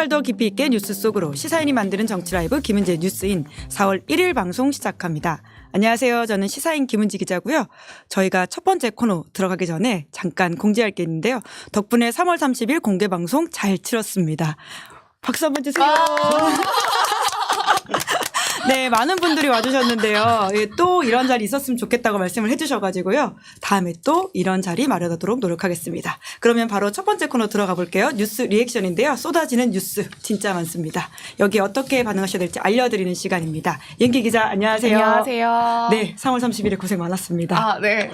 달 더 깊이 있게 뉴스 속으로 시사인이 만드는 정치 라이브 김은지의 뉴스인 4월 1일 방송 시작합니다. 안녕하세요. 저는 시사인 김은지 기자고요. 저희가 첫 번째 코너 들어가기 전에 잠깐 공지할 게 있는데요. 덕분에 3월 30일 공개 방송 잘 치렀습니다. 박수 한번 주세요. 네, 많은 분들이 와주셨는데요. 예, 또 이런 자리 있었으면 좋겠다고 말씀을 해주셔가지고요. 다음에 또 이런 자리 마련하도록 노력하겠습니다. 그러면 바로 첫 번째 코너 들어가 볼게요. 뉴스 리액션인데요. 쏟아지는 뉴스 진짜 많습니다. 여기 어떻게 반응하셔야 될지 알려드리는 시간입니다. 연기 기자 안녕하세요. 안녕하세요. 네, 3월 30일에 고생 많았습니다. 아, 네.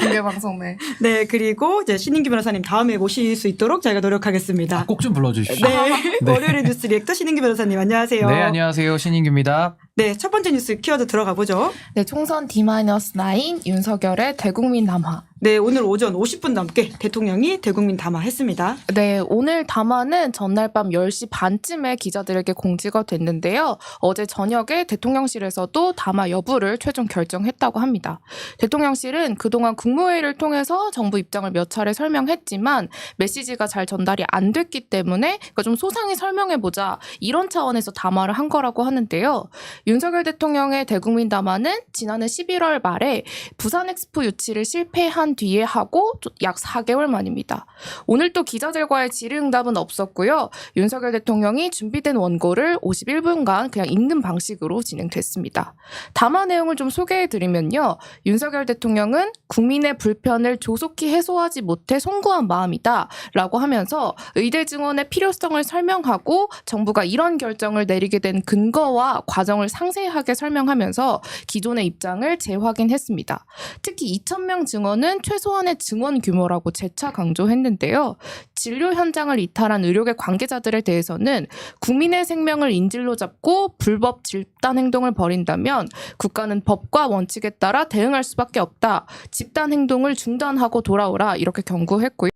공개 방송 네. 네, 그리고 이제 신인규 변호사님 다음에 모실 수 있도록 저희가 노력하겠습니다. 꼭 좀 불러주십시오. 네, 월요일의 뉴스 리액터 신인규 변호사님 안녕하세요. 네, 안녕하세요. 신인규입니다. 네, 첫 번째 뉴스 키워드 들어가 보죠. 네, 총선 D-9 윤석열의 대국민 담화. 네, 오늘 오전 50분 넘게 대통령이 대국민 담화했습니다. 네, 오늘 담화는 전날 밤 10시 반쯤에 기자들에게 공지가 됐는데요. 어제 저녁에 대통령실에서도 담화 여부를 최종 결정했다고 합니다. 대통령실은 그동안 국무회의를 통해서 정부 입장을 몇 차례 설명했지만 메시지가 잘 전달이 안 됐기 때문에 그러니까 좀 소상히 설명해보자 이런 차원에서 담화를 한 거라고 하는데요. 윤석열 대통령의 대국민 담화는 지난해 11월 말에 부산 엑스포 유치를 실패한 뒤에 하고 약 4개월 만입니다. 오늘 또 기자들과의 질의응답은 없었고요. 윤석열 대통령이 준비된 원고를 51분간 그냥 읽는 방식으로 진행됐습니다. 담화 내용을 좀 소개해드리면요. 윤석열 대통령은 국민의 불편을 조속히 해소하지 못해 송구한 마음이다 라고 하면서 의대 증원의 필요성을 설명하고 정부가 이런 결정을 내리게 된 근거와 과정을 상세하게 설명하면서 기존의 입장을 재확인했습니다. 특히 2,000명 증원은 최소한의 증원 규모라고 재차 강조했는데요. 진료 현장을 이탈한 의료계 관계자들에 대해서는 국민의 생명을 인질로 잡고 불법 집단 행동을 벌인다면 국가는 법과 원칙에 따라 대응할 수밖에 없다. 집단 행동을 중단하고 돌아오라 이렇게 경고했고요.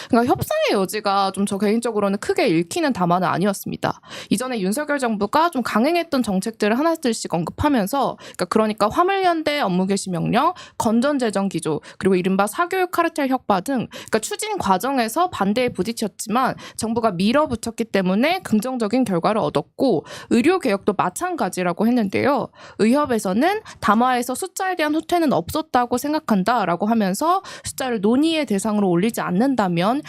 그러니까 협상의 여지가 좀 저 개인적으로는 크게 읽히는 담화는 아니었습니다. 이전에 윤석열 정부가 좀 강행했던 정책들을 하나둘씩 언급하면서 그러니까 화물연대 업무 개시 명령, 건전재정 기조, 그리고 이른바 사교육 카르텔 협박 등 그러니까 추진 과정에서 반대에 부딪혔지만 정부가 밀어붙였기 때문에 긍정적인 결과를 얻었고 의료개혁도 마찬가지라고 했는데요. 의협에서는 담화에서 숫자에 대한 후퇴는 없었다고 생각한다라고 하면서 숫자를 논의의 대상으로 올리지 않는다면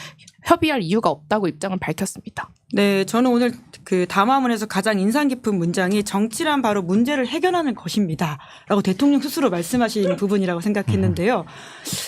협의할 이유가 없다고 입장을 밝혔습니다. 네, 저는 오늘 그 담화문에서 가장 인상 깊은 문장이 정치란 바로 문제를 해결하는 것입니다. 라고 대통령 스스로 말씀하신 부분이라고 생각했는데요.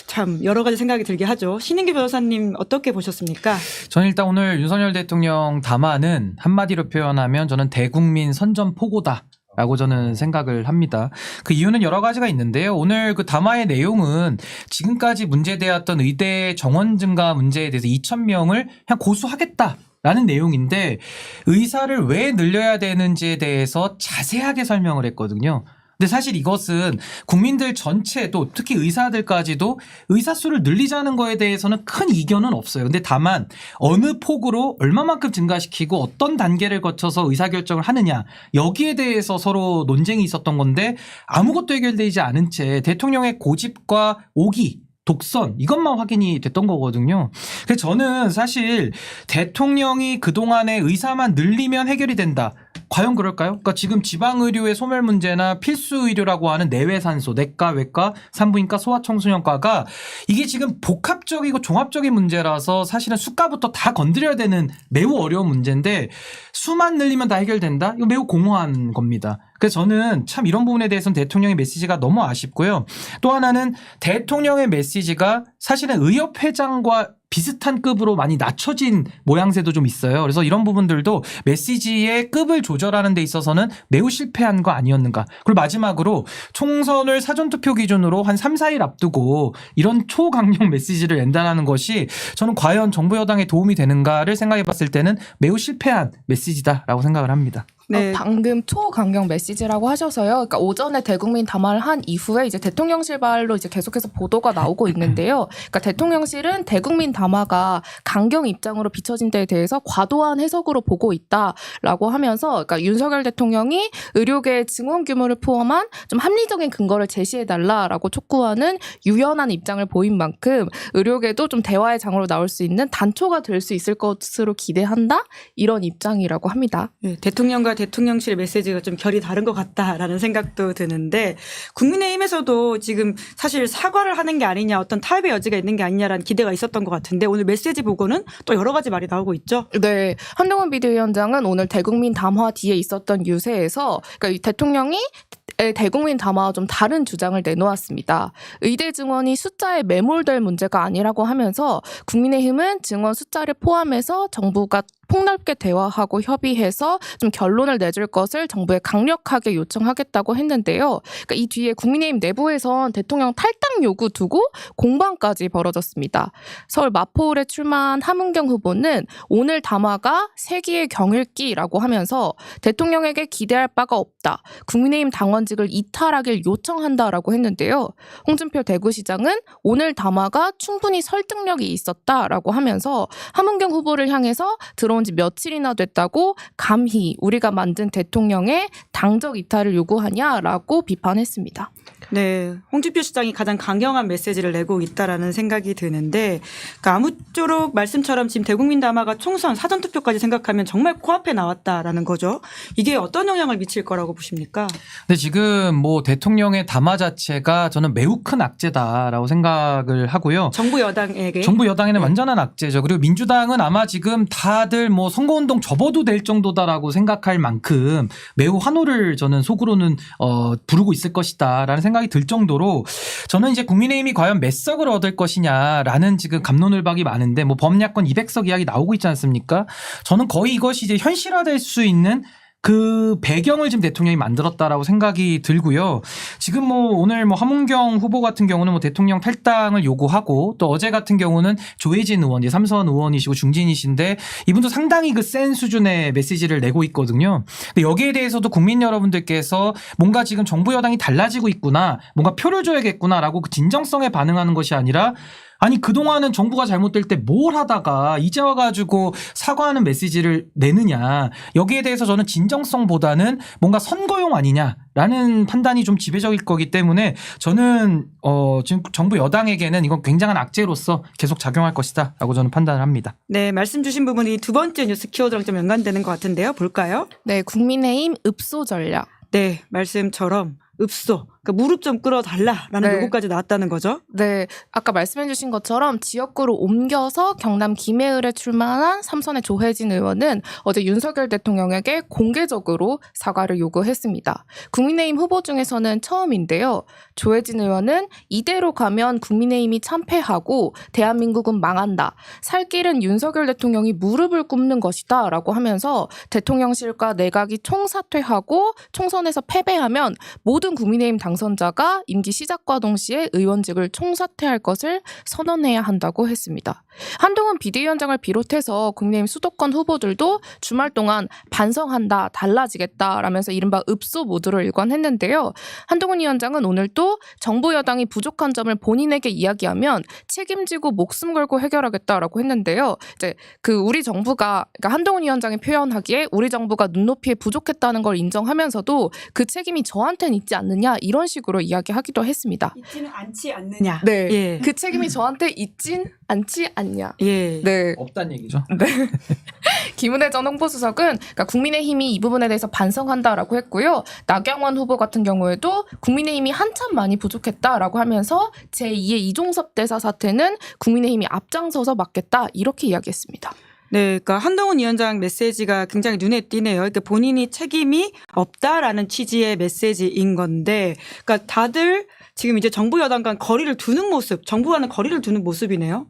참 여러 가지 생각이 들게 하죠. 신인규 변호사님 어떻게 보셨습니까? 저는 일단 오늘 윤석열 대통령 담화는 한마디로 표현하면 저는 대국민 선전포고다. 라고 저는 생각을 합니다. 그 이유는 여러 가지가 있는데요. 오늘 그 담화의 내용은 지금까지 문제되었던 의대 정원 증가 문제에 대해서 2,000명을 그냥 고수하겠다라는 내용인데 의사를 왜 늘려야 되는지에 대해서 자세하게 설명을 했거든요. 근데 사실 이것은 국민들 전체도 특히 의사들까지도 의사 수를 늘리자는 거에 대해서는 큰 이견은 없어요. 근데 다만 어느 폭으로 얼마만큼 증가시키고 어떤 단계를 거쳐서 의사결정을 하느냐 여기에 대해서 서로 논쟁이 있었던 건데 아무것도 해결되지 않은 채 대통령의 고집과 오기 독선 이것만 확인이 됐던 거거든요. 그래서 저는 사실 대통령이 그동안에 의사만 늘리면 해결이 된다. 과연 그럴까요? 그러니까 지금 지방의료의 소멸 문제나 필수의료라고 하는 내외산소, 내과, 외과, 산부인과, 소아청소년과가 이게 지금 복합적이고 종합적인 문제라서 사실은 수가부터 다 건드려야 되는 매우 어려운 문제인데 수만 늘리면 다 해결된다? 이거 매우 공허한 겁니다. 그래서 저는 참 이런 부분에 대해서는 대통령의 메시지가 너무 아쉽고요. 또 하나는 대통령의 메시지가 사실은 의협회장과 비슷한 급으로 많이 낮춰진 모양새도 좀 있어요. 그래서 이런 부분들도 메시지의 급을 조절하는 데 있어서는 매우 실패한 거 아니었는가. 그리고 마지막으로 총선을 사전투표 기준으로 한 3, 4일 앞두고 이런 초강력 메시지를 낸다는 것이 저는 과연 정부 여당에 도움이 되는가를 생각해 봤을 때는 매우 실패한 메시지다라고 생각을 합니다. 네. 방금 초강경 메시지라고 하셔서요. 그러니까 오전에 대국민 담화를 한 이후에 이제 대통령실 발로 이제 계속해서 보도가 나오고 있는데요. 그러니까 대통령실은 대국민 담화가 강경 입장으로 비춰진 데에 대해서 과도한 해석으로 보고 있다라고 하면서, 그러니까 윤석열 대통령이 의료계의 증원 규모를 포함한 좀 합리적인 근거를 제시해달라라고 촉구하는 유연한 입장을 보인 만큼 의료계도 좀 대화의 장으로 나올 수 있는 단초가 될 수 있을 것으로 기대한다, 이런 입장이라고 합니다. 네, 대통령과 대통령실 메시지가 좀 결이 다른 것 같다라는 생각도 드는데, 국민의힘에서도 지금 사실 사과를 하는 게 아니냐, 어떤 타협의 여지가 있는 게 아니냐라는 기대가 있었던 것 같은데, 오늘 메시지 보고는 또 여러 가지 말이 나오고 있죠. 네, 한동훈 비대위원장은 오늘 대국민 담화 뒤에 있었던 유세에서, 그러니까 이 대통령이 대국민 담화와 좀 다른 주장을 내놓았습니다. 의대 증원이 숫자에 매몰될 문제가 아니라고 하면서 국민의힘은 증원 숫자를 포함해서 정부가 폭넓게 대화하고 협의해서 좀 결론을 내줄 것을 정부에 강력하게 요청하겠다고 했는데요. 그러니까 이 뒤에 국민의힘 내부에선 대통령 탈당 요구 두고 공방까지 벌어졌습니다. 서울 마포울에 출마한 함은경 후보는 오늘 담화가 세기의 경읽기라고 하면서 대통령에게 기대할 바가 없다, 국민의힘 당원직을 이탈하길 요청한다라고 했는데요. 홍준표 대구시장은 오늘 담화가 충분히 설득력이 있었다라고 하면서 함은경 후보를 향해서 들어온 지 며칠이나 됐다고 감히 우리가 만든 대통령의 당적 이탈을 요구하냐라고 비판했습니다. 네, 홍준표 시장이 가장 강경한 메시지를 내고 있다라는 생각이 드는데, 그러니까 아무쪼록 말씀처럼 지금 대국민 담화가 총선 사전투표까지 생각하면 정말 코앞에 나왔다라는 거죠. 이게 어떤 영향을 미칠 거라고 보십니까? 근데 지금 뭐 대통령의 담화 자체가 저는 매우 큰 악재다라고 생각을 하고요. 정부 여당에게. 정부 여당에는 완전한 악재죠. 그리고 민주당은 아마 지금 다들 뭐 선거운동 접어도 될 정도다라고 생각할 만큼 매우 환호를 저는 속으로는 부르고 있을 것이다라는 생각이 들 정도로, 저는 이제 국민의힘이 과연 몇 석을 얻을 것이냐라는 지금 갑론을박이 많은데, 뭐 범야권 200석 이야기 나오고 있지 않습니까? 저는 거의 이것이 이제 현실화될 수 있는 그 배경을 지금 대통령이 만들었다라고 생각이 들고요. 지금 뭐 오늘 뭐 함은경 후보 같은 경우는 뭐 대통령 탈당을 요구하고, 또 어제 같은 경우는 조혜진 의원, 이제 삼선 의원이시고 중진이신데 이분도 상당히 그 센 수준의 메시지를 내고 있거든요. 근데 여기에 대해서도 국민 여러분들께서 뭔가 지금 정부 여당이 달라지고 있구나, 뭔가 표를 줘야겠구나라고 그 진정성에 반응하는 것이 아니라, 아니 그동안은 정부가 잘못될 때 뭘 하다가 이제 와가지고 사과하는 메시지를 내느냐, 여기에 대해서 저는 진정성보다는 뭔가 선거용 아니냐라는 판단이 좀 지배적일 거기 때문에 저는 지금 정부 여당에게는 이건 굉장한 악재로서 계속 작용할 것이다 라고 저는 판단을 합니다. 네, 말씀 주신 부분이 두 번째 뉴스 키워드랑 좀 연관되는 것 같은데요. 볼까요? 네, 국민의힘 읍소 전략. 네, 말씀처럼 읍소, 그러니까 무릎 좀 꿇어달라라는 네. 요구까지 나왔다는 거죠. 네, 아까 말씀해 주신 것처럼 지역구로 옮겨서 경남 김해을에 출마한 삼선의 조혜진 의원은 어제 윤석열 대통령에게 공개적으로 사과를 요구했습니다. 국민의힘 후보 중에서는 처음인데요. 조혜진 의원은 이대로 가면 국민의힘이 참패하고 대한민국은 망한다, 살 길은 윤석열 대통령이 무릎을 꿇는 것이다 라고 하면서 대통령실과 내각이 총사퇴하고 총선에서 패배하면 모든 국민의힘 당선자가 임기 시작과 동시에 의원직을 총사퇴할 것을 선언해야 한다고 했습니다. 한동훈 비대위원장을 비롯해서 국민의힘 수도권 후보들도 주말 동안 반성한다, 달라지겠다라면서 이른바 읍소 모드를 일관했는데요. 한동훈 위원장은 오늘 또 정부 여당이 부족한 점을 본인에게 이야기하면 책임지고 목숨 걸고 해결하겠다라고 했는데요. 이제 그 우리 정부가, 그러니까 한동훈 위원장이 표현하기에 우리 정부가 눈높이에 부족했다는 걸 인정하면서도 그 책임이 저한테는 있지 않느냐, 이런 식으로 이야기하기도 했습니다. 있지는 않지 않느냐. 네, 예. 그 책임이 저한테 있진 않지 않냐. 예. 네. 없다는 얘기죠. 김은혜 전 홍보수석은 그러니까 국민의힘이 이 부분에 대해서 반성한다라고 했고요. 나경원 후보 같은 경우에도 국민의힘이 한참 많이 부족했다라고 하면서 제2의 이종섭 대사 사태는 국민의힘이 앞장서서 맡겠다, 이렇게 이야기했습니다. 네, 그러니까 한동훈 위원장 메시지가 굉장히 눈에 띄네요. 그러니까 본인이 책임이 없다라는 취지의 메시지인 건데, 그러니까 다들 지금 이제 정부 여당과 거리를 두는 모습, 정부와는 거리를 두는 모습이네요.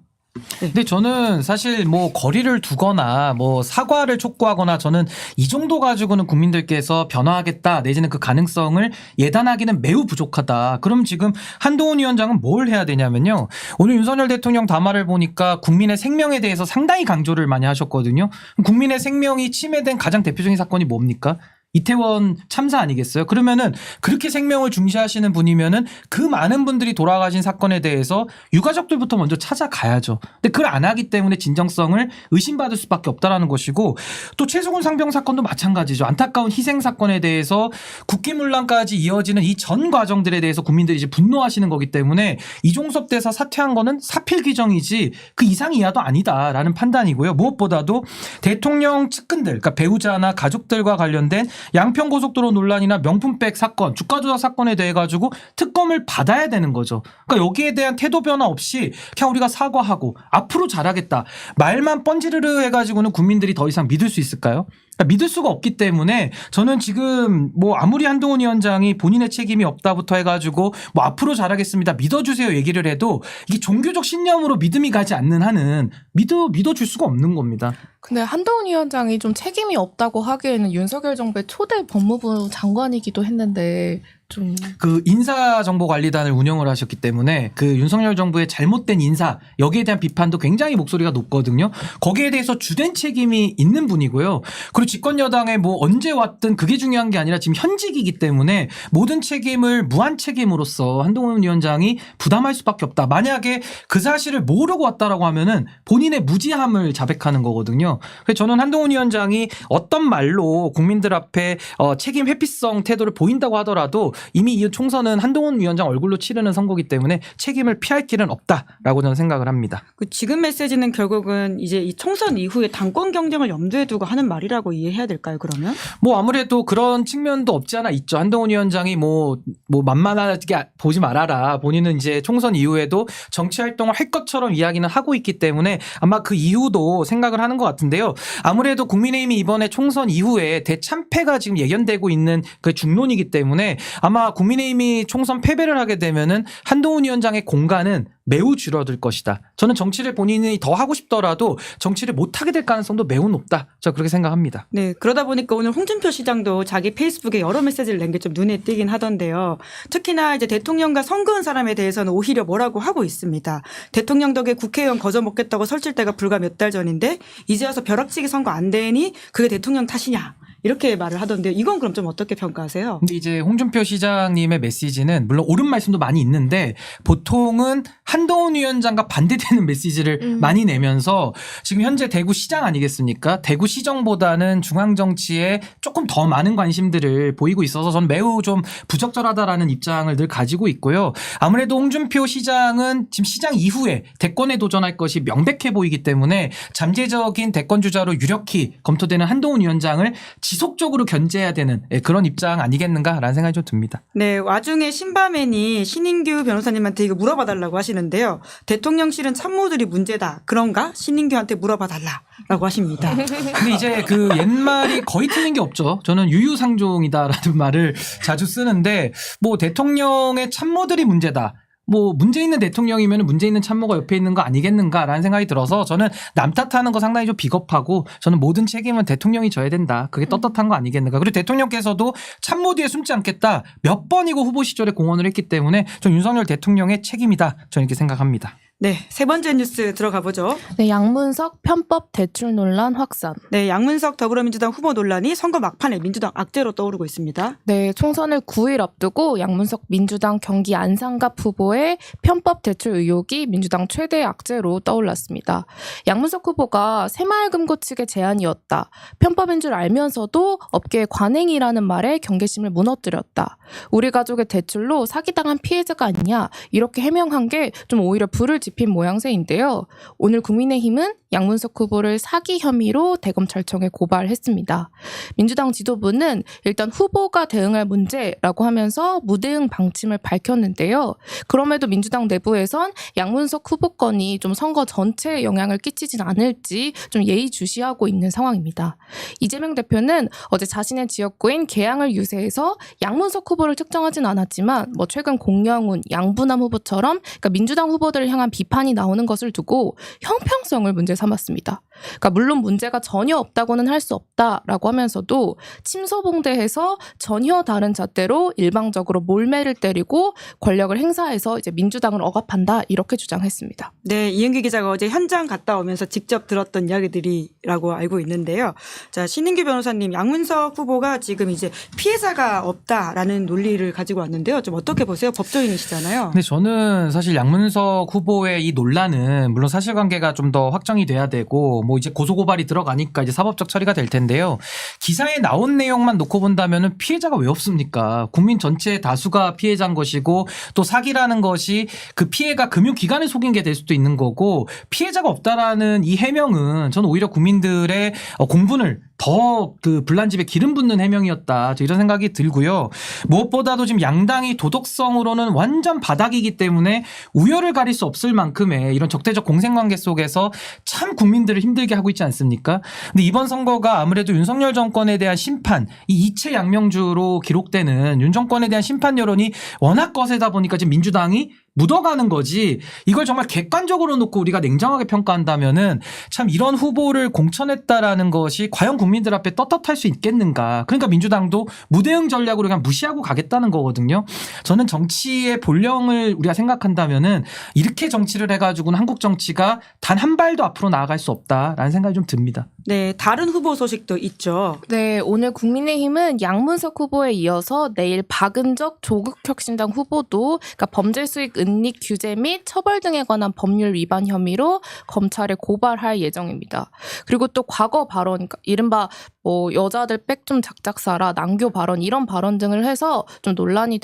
근데 저는 사실 뭐 거리를 두거나 뭐 사과를 촉구하거나, 저는 이 정도 가지고는 국민들께서 변화하겠다 내지는 그 가능성을 예단하기는 매우 부족하다. 그럼 지금 한동훈 위원장은 뭘 해야 되냐면요, 오늘 윤석열 대통령 담화를 보니까 국민의 생명에 대해서 상당히 강조를 많이 하셨거든요. 국민의 생명이 침해된 가장 대표적인 사건이 뭡니까? 이태원 참사 아니겠어요? 그러면은 그렇게 생명을 중시하시는 분이면은 그 많은 분들이 돌아가신 사건에 대해서 유가족들부터 먼저 찾아가야죠. 근데 그걸 안 하기 때문에 진정성을 의심받을 수밖에 없다라는 것이고, 또 최수근 상병 사건도 마찬가지죠. 안타까운 희생 사건에 대해서 국기문란까지 이어지는 이 전 과정들에 대해서 국민들이 이제 분노하시는 거기 때문에 이종섭 대사 사퇴한 거는 사필 규정이지 그 이상 이하도 아니다라는 판단이고요. 무엇보다도 대통령 측근들, 그러니까 배우자나 가족들과 관련된 양평고속도로 논란이나 명품백 사건, 주가조작 사건에 대해 가지고 특검을 받아야 되는 거죠. 그러니까 여기에 대한 태도 변화 없이 그냥 우리가 사과하고 앞으로 잘하겠다 말만 뻔지르르 해가지고는 국민들이 더 이상 믿을 수 있을까요? 그러니까 믿을 수가 없기 때문에 저는 지금 뭐 아무리 한동훈 위원장이 본인의 책임이 없다부터 해가지고 뭐 앞으로 잘하겠습니다 믿어주세요 얘기를 해도 이게 종교적 신념으로 믿음이 가지 않는 한은 믿어줄 수가 없는 겁니다. 근데 한동훈 위원장이 좀 책임이 없다고 하기에는 윤석열 정부의 초대 법무부 장관이기도 했는데 좀 그 인사정보관리단을 운영을 하셨기 때문에 그 윤석열 정부의 잘못된 인사 여기에 대한 비판도 굉장히 목소리가 높거든요. 거기에 대해서 주된 책임이 있는 분이고요. 그리고 집권 여당에 뭐 언제 왔든 그게 중요한 게 아니라 지금 현직이기 때문에 모든 책임을 무한 책임으로서 한동훈 위원장이 부담할 수밖에 없다. 만약에 그 사실을 모르고 왔다라고 하면은 본인의 무지함을 자백하는 거거든요. 그래서 저는 한동훈 위원장이 어떤 말로 국민들 앞에 책임 회피성 태도를 보인다고 하더라도 이미 이 총선은 한동훈 위원장 얼굴로 치르는 선거기 때문에 책임을 피할 길은 없다라고 저는 생각을 합니다. 그 지금 메시지는 결국은 이제 이 총선 이후에 당권 경쟁을 염두에 두고 하는 말이라고 이해해야 될까요, 그러면? 뭐 아무래도 그런 측면도 없지 않아 있죠. 한동훈 위원장이 뭐 만만하게 보지 말아라. 본인은 이제 총선 이후에도 정치 활동을 할 것처럼 이야기는 하고 있기 때문에 아마 그 이후도 생각을 하는 것 같은데요. 아무래도 국민의힘이 이번에 총선 이후에 대참패가 지금 예견되고 있는 그 중론이기 때문에 아마 국민의힘이 총선 패배를 하게 되면은 한동훈 위원장의 공간은 매우 줄어들 것이다. 저는 정치를 본인이 더 하고 싶더라도 정치를 못하게 될 가능성도 매우 높다. 저 그렇게 생각합니다. 네, 그러다 보니까 오늘 홍준표 시장도 자기 페이스북에 여러 메시지를 낸 게 좀 눈에 띄긴 하던데요. 특히나 이제 대통령과 선거한 사람에 대해서는 오히려 뭐라고 하고 있습니다. 대통령 덕에 국회의원 거저먹겠다고 설칠 때가 불과 몇 달 전인데 이제 와서 벼락치기 선거 안 되니 그게 대통령 탓이냐. 이렇게 말을 하던데요. 이건 그럼 좀 어떻게 평가하세요? 근데 이제 홍준표 시장님의 메시지는 물론 옳은 말씀도 많이 있는데 보통은 한동훈 위원장과 반대되는 메시지를 많이 내면서 지금 현재 대구시장 아니겠습니까? 대구시정보다는 중앙정치에 조금 더 많은 관심들을 보이고 있어서 저는 매우 좀 부적절하다라는 입장을 늘 가지고 있고요. 아무래도 홍준표 시장은 지금 시장 이후에 대권에 도전할 것이 명백해 보이기 때문에 잠재적인 대권 주자로 유력히 검토되는 한동훈 위원장을 지속적으로 견제해야 되는 그런 입장 아니겠는가라는 생각이 좀 듭니다. 네, 와중에 신바맨이 신인규 변호사님한테 이거 물어봐달라고 하시는데요. 대통령실은 참모들이 문제다. 그런가? 신인규한테 물어봐달라고 하십니다. 근데 이제 그 옛말이 거의 틀린 게 없죠. 저는 유유상종이다라는 말을 자주 쓰는데 뭐 대통령의 참모들이 문제다. 뭐 문제 있는 대통령이면 문제 있는 참모가 옆에 있는 거 아니겠는가라는 생각이 들어서 저는 남 탓하는 거 상당히 좀 비겁하고 저는 모든 책임은 대통령이 져야 된다. 그게 떳떳한 거 아니겠는가. 그리고 대통령께서도 참모 뒤에 숨지 않겠다. 몇 번이고 후보 시절에 공언을 했기 때문에 전 윤석열 대통령의 책임이다. 저는 이렇게 생각합니다. 네, 세 번째 뉴스 들어가 보죠. 네, 양문석 편법 대출 논란 확산. 네, 양문석 더불어민주당 후보 논란이 선거 막판에 민주당 악재로 떠오르고 있습니다. 네, 총선을 9일 앞두고 양문석 민주당 경기 안산갑 후보의 편법 대출 의혹이 민주당 최대 악재로 떠올랐습니다. 양문석 후보가 새마을금고 측의 제안이었다. 편법인 줄 알면서도 업계의 관행이라는 말에 경계심을 무너뜨렸다. 우리 가족의 대출로 사기당한 피해자가 아니냐 이렇게 해명한 게 좀 오히려 불을 지핀 모양새인데요. 오늘 국민의힘은 양문석 후보를 사기 혐의로 대검찰청에 고발했습니다. 민주당 지도부는 일단 후보가 대응할 문제라고 하면서 무대응 방침을 밝혔는데요. 그럼에도 민주당 내부에선 양문석 후보 건이 좀 선거 전체에 영향을 끼치진 않을지 좀 예의주시하고 있는 상황입니다. 이재명 대표는 어제 자신의 지역구인 계양을 유세해서 양문석 후보를 특정하진 않았지만 뭐 최근 공영훈, 양부남 후보처럼 그러니까 민주당 후보들을 향한 비판이 나오는 것을 두고 형평성을 문제 삼았습니다. 그러니까 물론 문제가 전혀 없다고는 할 수 없다라고 하면서도 침소봉대해서 전혀 다른 잣대로 일방적으로 몰매를 때리고 권력을 행사해서 이제 민주당을 억압한다 이렇게 주장했습니다. 네, 이은기 기자가 어제 현장 갔다 오면서 직접 들었던 이야기들이라고 알고 있는데요. 자, 신인규 변호사님, 양문석 후보가 지금 이제 피해자가 없다라는 논리를 가지고 왔는데요. 좀 어떻게 보세요? 법조인이시잖아요. 근데 저는 사실 양문석 후보의 이 논란은 물론 사실관계가 좀 더 확정이 돼야 되고 뭐 이제 고소고발이 들어가니까 이제 사법적 처리가 될 텐데요. 기사에 나온 내용만 놓고 본다면은 피해자가 왜 없습니까? 국민 전체의 다수가 피해자인 것이고 또 사기라는 것이 그 피해가 금융기관을 속인 게 될 수도 있는 거고 피해자가 없다라는 이 해명은 저는 오히려 국민들의 공분을 더 그 불난집에 기름 붓는 해명이었다. 이런 생각이 들고요. 무엇보다도 지금 양당이 도덕성으로는 완전 바닥이기 때문에 우열을 가릴 수 없을 만큼의 이런 적대적 공생관계 속에서 참 국민들을 힘들게 하고 있지 않습니까? 근데 이번 선거가 아무래도 윤석열 정권에 대한 심판, 이 이채 양명주로 기록되는 윤 정권에 대한 심판 여론이 워낙 거세다 보니까 지금 민주당이 묻어가는 거지 이걸 정말 객관적으로 놓고 우리가 냉정하게 평가한다면은 참 이런 후보를 공천했다라는 것이 과연 국민들 앞에 떳떳할 수 있겠는가. 그러니까 민주당도 무대응 전략으로 그냥 무시하고 가겠다는 거거든요. 저는 정치의 본령을 우리가 생각한다면은 이렇게 정치를 해가지고는 한국 정치가 단 한 발도 앞으로 나아갈 수 없다라는 생각이 좀 듭니다. 네, 다른 후보 소식도 있죠. 네, 오늘 국민의힘은 양문석 후보에 이어서 내일 박은적 조국혁신당 후보도 그러니까 범죄 수익 은닉 규제 및 처벌 등에 관한 법률 위반 혐의로 검찰에 고발할 예정입니다. 그리고 또 과거 발언, 그러니까 이른바 뭐 여자들 백 좀 작작 사라, 난교 발언 이런 발언 등을 해서 좀 논란이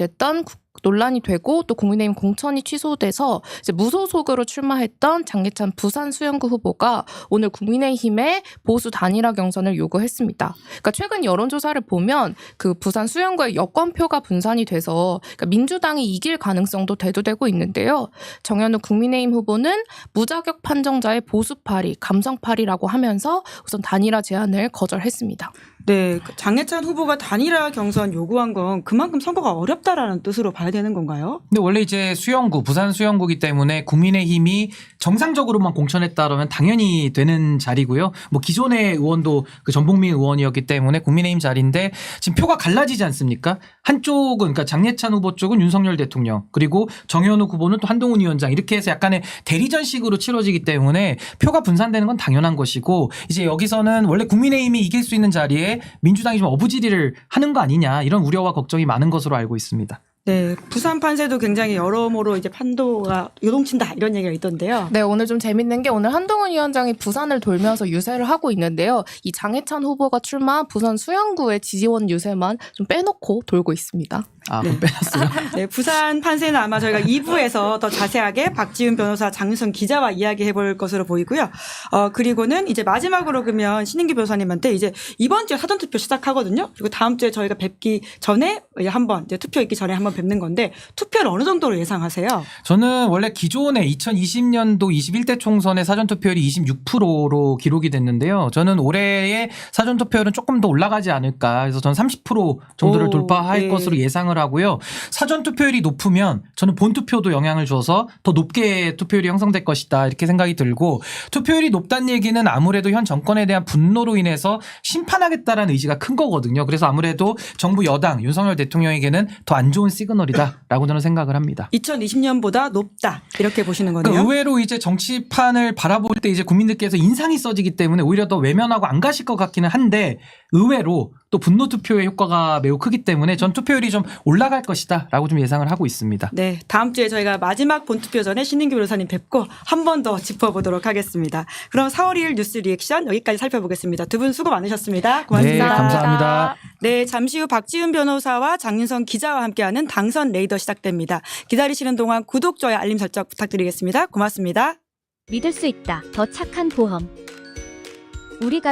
되고 또 국민의힘 공천이 취소돼서 이제 무소속으로 출마했던 장예찬 부산 수영구 후보가 오늘 국민의힘의 보수 단일화 경선을 요구했습니다. 그러니까 최근 여론조사를 보면 그 부산 수영구의 여권표가 분산이 돼서 그러니까 민주당이 이길 가능성도 대두되고 있는데요. 정현우 국민의힘 후보는 무자격 판정자의 보수파리, 감성파리라고 하면서 우선 단일화 제안을 거절했습니다. 네, 장예찬 후보가 단일화 경선 요구한 건 그만큼 선거가 어렵다라는 뜻으로 봐야 되는 건가요? 근데 원래 이제 수영구, 부산 수영구기 때문에 국민의힘이 정상적으로만 공천했다 그러면 당연히 되는 자리고요. 뭐 기존의 의원도 그 전복민 의원이었기 때문에 국민의힘 자리인데 지금 표가 갈라지지 않습니까? 한쪽은 그러니까 장예찬 후보 쪽은 윤석열 대통령 그리고 정현우 후보는 또 한동훈 위원장 이렇게 해서 약간의 대리전식으로 치러지기 때문에 표가 분산되는 건 당연한 것이고 이제 여기서는 원래 국민의힘이 이길 수 있는 자리에 민주당이 좀 어부지리를 하는 거 아니냐 이런 우려와 걱정이 많은 것으로 알고 있습니다. 네, 부산 판세도 굉장히 여러모로 이제 판도가 요동친다 이런 얘기가 있던데요. 네, 오늘 좀 재밌는 게 오늘 한동훈 위원장이 부산을 돌면서 유세를 하고 있는데요. 이 장해찬 후보가 출마한 부산 수영구의 지지원 유세만 좀 빼놓고 돌고 있습니다. 아, 그럼 빼놨어요. 네, 부산 판세는 아마 저희가 2부에서 더 자세하게 박지훈 변호사, 장윤선 기자와 이야기해 볼 것으로 보이고요. 그리고는 이제 마지막으로 그러면 신인기 변호사님한테 이제 이번 주에 사전투표 시작하거든요. 그리고 다음 주에 저희가 뵙기 전에 한번 이제 투표 있기 전에 한번 뵙는 건데 투표를 어느 정도로 예상하세요? 저는 원래 기존에 2020년도 21대 총선의 사전투표율이 26%로 기록이 됐는데요. 저는 올해의 사전투표율은 조금 더 올라가지 않을까. 그래서 저는 30% 정도를 돌파할 네. 것으로 예상을 하고요. 사전투표율이 높으면 저는 본투표도 영향을 줘서 더 높게 투표율이 형성될 것이다. 이렇게 생각이 들고 투표율이 높다는 얘기는 아무래도 현 정권에 대한 분노로 인해서 심판하겠다라는 의지가 큰 거거든요. 그래서 아무래도 정부 여당 윤석열 대통령에게는 더 안 좋은 시그널이다라고 저는 생각을 합니다. 2020년보다 높다 이렇게 보시는 거네요. 그러니까 의외로 이제 정치판을 바라볼 때 이제 국민들께서 인상이 써지기 때문에 오히려 더 외면하고 안 가실 것 같기는 한데 의외로 또 분노 투표의 효과가 매우 크기 때문에 전 투표율이 좀 올라갈 것이다라고 좀 예상을 하고 있습니다. 네, 다음 주에 저희가 마지막 본투표 전에 신인규 변호사님 뵙고 한 번 더 짚어보도록 하겠습니다. 그럼 4월 2일 뉴스 리액션 여기까지 살펴보겠습니다. 두 분 수고 많으셨습니다. 고맙습니다. 네, 감사합니다. 네, 잠시 후 박지훈 변호사와 장윤선 기자와 함께하는 당선 레이더 시작됩니다. 기다리시는 동안 구독, 좋아요, 알림 설정 부탁드리겠습니다. 고맙습니다. 믿을 수 있다. 더 착한 보험. 우리 가족